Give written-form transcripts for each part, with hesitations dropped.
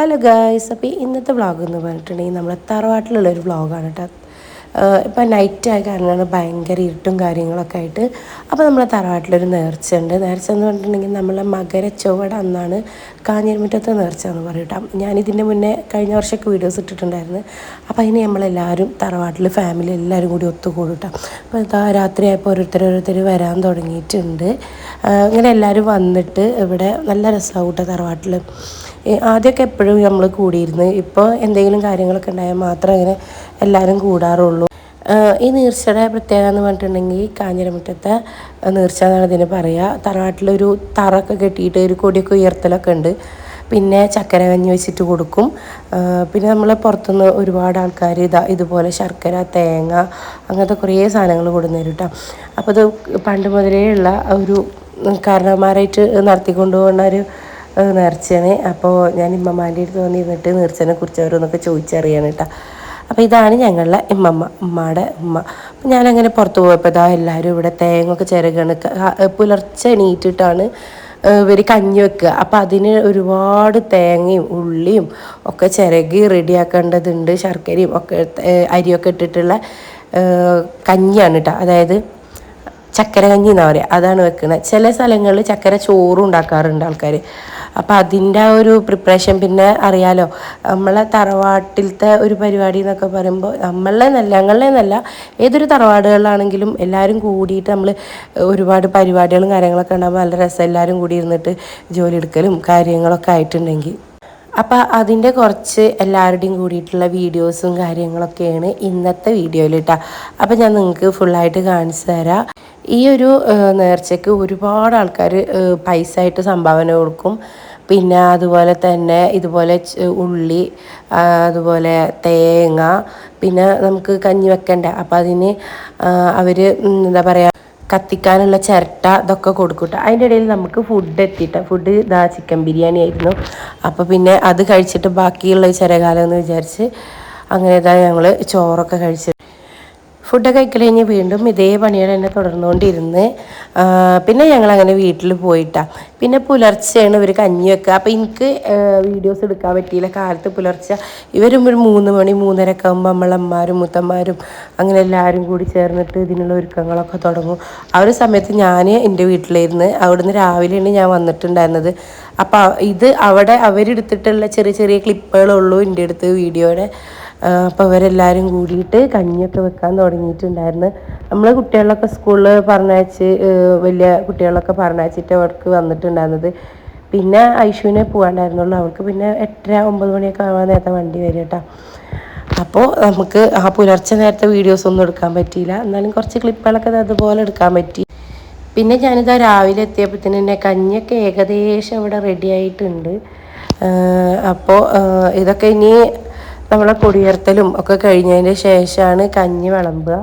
Hello guys, അപ്പോൾ ഇന്നത്തെ vlog എന്ന് പറഞ്ഞിട്ടുണ്ടെങ്കിൽ നമ്മളെ തറവാട്ടിലുള്ളൊരു വ്ളോഗാണ് കേട്ടോ. ഇപ്പം നൈറ്റായ കാരണമാണ് ഭയങ്കര ഇരുട്ടും കാര്യങ്ങളൊക്കെ ആയിട്ട്. അപ്പോൾ നമ്മളെ തറവാട്ടിലൊരു നേർച്ചയുണ്ട്. നേർച്ച എന്ന് പറഞ്ഞിട്ടുണ്ടെങ്കിൽ നമ്മളെ മകര ചൊവ്വട അന്നാണ് കാഞ്ഞിരമുറ്റത്തെ നേർച്ച എന്ന് പറയും കേട്ടോ. ഞാനിതിൻ്റെ മുന്നേ കഴിഞ്ഞ വർഷമൊക്കെ വീഡിയോസ് ഇട്ടിട്ടുണ്ടായിരുന്നു. അപ്പോൾ അതിന് നമ്മളെല്ലാവരും തറവാട്ടിൽ ഫാമിലി എല്ലാവരും കൂടി ഒത്തുകൂടും കേട്ടോ. അപ്പോൾ ഇതാ രാത്രിയായപ്പോൾ ഓരോരുത്തർ വരാൻ തുടങ്ങിയിട്ടുണ്ട്. ഇങ്ങനെ എല്ലാവരും വന്നിട്ട് ഇവിടെ നല്ല രസമാവും കേട്ടോ തറവാട്ടിൽ. ആദ്യമൊക്കെ എപ്പോഴും നമ്മൾ കൂടിയിരുന്നു. ഇപ്പോൾ എന്തെങ്കിലും കാര്യങ്ങളൊക്കെ ഉണ്ടായാൽ മാത്രമേ അങ്ങനെ എല്ലാവരും കൂടാറുള്ളൂ. ഈ നീർച്ചയുടെ പ്രത്യേകത എന്ന് പറഞ്ഞിട്ടുണ്ടെങ്കിൽ കാഞ്ഞിരമുറ്റത്തെ നീർച്ച എന്നാണ് ഇതിന് പറയുക. തറവാട്ടിലൊരു തറയൊക്കെ കെട്ടിയിട്ട് ഒരു കൊടിയൊക്കെ ഉയർത്തലൊക്കെ ഉണ്ട്. പിന്നെ ചക്കര കഞ്ഞി വെച്ചിട്ട് കൊടുക്കും. പിന്നെ നമ്മൾ പുറത്തുനിന്ന് ഒരുപാട് ആൾക്കാർ ഇതുപോലെ ശർക്കര, തേങ്ങ അങ്ങനത്തെ കുറേ സാധനങ്ങൾ കൊടുന്നേരും കേട്ടോ. അപ്പോൾ ഇത് പണ്ട് മുതലേ ഉള്ള ഒരു കാരണവന്മാരായിട്ട് നടത്തിക്കൊണ്ടു പോകുന്ന ഒരു നേർച്ചയാണ്. അപ്പോൾ ഞാൻ ഇമ്മമാൻ്റെ അടുത്ത് വന്നിരുന്നിട്ട് നേർച്ചനെ കുറിച്ച് ഓരോന്നൊക്കെ ചോദിച്ചറിയാണ് കേട്ടോ. അപ്പോൾ ഇതാണ് ഞങ്ങളുടെ ഉമ്മയുടെ ഉമ്മ. അപ്പോൾ ഞാനങ്ങനെ പുറത്ത് പോയപ്പോൾ എല്ലാവരും ഇവിടെ തേങ്ങയൊക്കെ ചിരകണ്. പുലർച്ചെ എണീറ്റിട്ടാണ് ഇവർ കഞ്ഞി വെക്കുക. അപ്പോൾ അതിന് ഒരുപാട് തേങ്ങയും ഉള്ളിയും ഒക്കെ ചിരകി റെഡിയാക്കേണ്ടതുണ്ട്. ശർക്കരയും ഒക്കെ അരിയൊക്കെ ഇട്ടിട്ടുള്ള കഞ്ഞിയാണ് കേട്ടോ. അതായത് ചക്കര കഞ്ഞി എന്നാ പറയുക, അതാണ് വെക്കുന്നത്. ചില സ്ഥലങ്ങളിൽ ചക്കര ചോറും ഉണ്ടാക്കാറുണ്ട് ആൾക്കാർ. അപ്പോൾ അതിൻ്റെ ഒരു പ്രിപ്പറേഷൻ പിന്നെ അറിയാലോ, നമ്മളെ തറവാട്ടിലത്തെ ഒരു പരിപാടി എന്നൊക്കെ പറയുമ്പോൾ ഞങ്ങളെന്നല്ല ഏതൊരു തറവാടുകളിലാണെങ്കിലും എല്ലാവരും കൂടിയിട്ട് നമ്മൾ ഒരുപാട് പരിപാടികളും കാര്യങ്ങളൊക്കെ ഉണ്ടാകുമ്പോൾ നല്ല രസം എല്ലാവരും കൂടി ഇരുന്നിട്ട് ജോലി എടുക്കലും കാര്യങ്ങളൊക്കെ ആയിട്ടുണ്ടെങ്കിൽ. അപ്പോൾ അതിൻ്റെ കുറച്ച് എല്ലാവരുടെയും കൂടിയിട്ടുള്ള വീഡിയോസും കാര്യങ്ങളൊക്കെയാണ് ഇന്നത്തെ വീഡിയോയിൽ കേട്ടോ. അപ്പോൾ ഞാൻ നിങ്ങൾക്ക് ഫുള്ളായിട്ട് കാണിച്ചു തരാം. ഈ ഒരു നേർച്ചയ്ക്ക് ഒരുപാട് ആൾക്കാർ പൈസ ആയിട്ട് സംഭാവന കൊടുക്കും. പിന്നെ അതുപോലെ തന്നെ ഇതുപോലെ ഉള്ളി, അതുപോലെ തേങ്ങ, പിന്നെ നമുക്ക് കഞ്ഞി വെക്കണ്ടേ, അപ്പോൾ അതിന് അവർ എന്താ പറയുക, കത്തിക്കാനുള്ള ചിരട്ട ഇതൊക്കെ കൊടുക്കട്ടെ. അതിൻ്റെ ഇടയിൽ നമുക്ക് ഫുഡ് എത്തിയിട്ട് ഫുഡ് ചിക്കൻ ബിരിയാണി ആയിരുന്നു. അപ്പോൾ പിന്നെ അത് കഴിച്ചിട്ട് ബാക്കിയുള്ള ചിരകാലം എന്ന് വിചാരിച്ച് അങ്ങനെ ഞങ്ങൾ ചോറൊക്കെ കഴിച്ച് ഫുഡൊക്കെ കഴിക്കൽ കഴിഞ്ഞ് വീണ്ടും ഇതേ പണികൾ തന്നെ തുടർന്നുകൊണ്ടിരുന്ന് പിന്നെ ഞങ്ങളങ്ങനെ വീട്ടിൽ പോയിട്ടാണ്. പിന്നെ പുലർച്ചെയാണ് ഇവർ കഞ്ഞി വെക്കുക. അപ്പോൾ എനിക്ക് വീഡിയോസ് എടുക്കാൻ പറ്റിയില്ല. കാലത്ത് പുലർച്ചെ ഇവരും ഒരു 3 മണി 3:30 ഒക്കെ ആകുമ്പോൾ നമ്മളമ്മമാരും മുത്തന്മാരും അങ്ങനെ എല്ലാവരും കൂടി ചേർന്നിട്ട് ഇതിനുള്ള ഒരുക്കങ്ങളൊക്കെ തുടങ്ങും. ആ ഒരു സമയത്ത് ഞാൻ എൻ്റെ വീട്ടിലായിരുന്നു. അവിടുന്ന് രാവിലെയാണ് ഞാൻ വന്നിട്ടുണ്ടായിരുന്നത്. അപ്പോൾ ഇത് അവിടെ അവരെടുത്തിട്ടുള്ള ചെറിയ ചെറിയ ക്ലിപ്പുകളുള്ളൂ എൻ്റെ അടുത്ത് വീഡിയോയുടെ. അപ്പോൾ അവരെല്ലാവരും കൂടിയിട്ട് കഞ്ഞിയൊക്കെ വെക്കാൻ തുടങ്ങിയിട്ടുണ്ടായിരുന്നു. നമ്മൾ കുട്ടികളൊക്കെ സ്കൂളിൽ പറഞ്ഞയച്ച് വലിയ കുട്ടികളൊക്കെ പറഞ്ഞയച്ചിട്ട് അവർക്ക് വന്നിട്ടുണ്ടായിരുന്നത്. പിന്നെ ഐഷുവിനെ പോകാണ്ടായിരുന്നുള്ളൂ. അവൾക്ക് പിന്നെ 8:30-9 മണിയൊക്കെ ആവാൻ നേരത്തെ വണ്ടി വരും കേട്ടോ. അപ്പോൾ നമുക്ക് ആ പുലർച്ചെ നേരത്തെ വീഡിയോസ് ഒന്നും എടുക്കാൻ പറ്റിയില്ല. എന്നാലും കുറച്ച് ക്ലിപ്പുകളൊക്കെ അതുപോലെ എടുക്കാൻ പറ്റി. പിന്നെ ഞാനിതാ രാവിലെ എത്തിയപ്പോഴത്തേന് തന്നെ കഞ്ഞിയൊക്കെ ഏകദേശം ഇവിടെ റെഡി ആയിട്ടുണ്ട്. അപ്പോൾ ഇതൊക്കെ ഇനി നമ്മളെ കൊടിയുയർത്തലും ഒക്കെ കഴിഞ്ഞതിന് ശേഷമാണ് കഞ്ഞി വിളമ്പുക.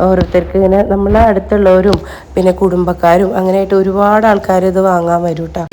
ഓരോരുത്തർക്ക് ഇങ്ങനെ നമ്മളെ അടുത്തുള്ളവരും പിന്നെ കുടുംബക്കാരും അങ്ങനെയായിട്ട് ഒരുപാട് ആൾക്കാർ ഇത് വാങ്ങാൻ വരും കേട്ടോ.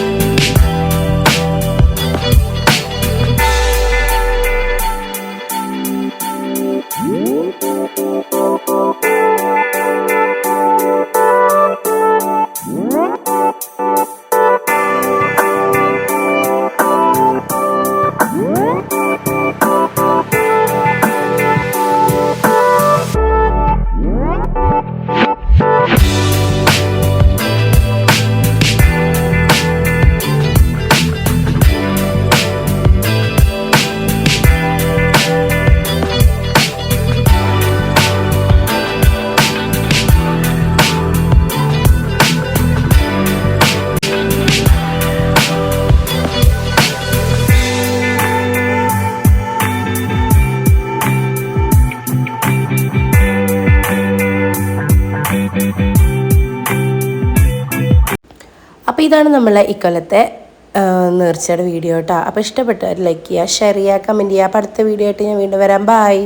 അപ്പോൾ ഇതാണ് നമ്മളെ ഇക്കൊല്ലത്തെ നേർച്ചയുടെ വീഡിയോ കേട്ടോ. അപ്പോൾ ഇഷ്ടപ്പെട്ടവർ ലൈക്ക് ചെയ്യുക, ഷെയർ ചെയ്യുക, കമൻറ്റ് ചെയ്യുക. അപ്പോൾ അടുത്ത വീഡിയോ ആയിട്ട് ഞാൻ വീണ്ടും വരാം. ബൈ.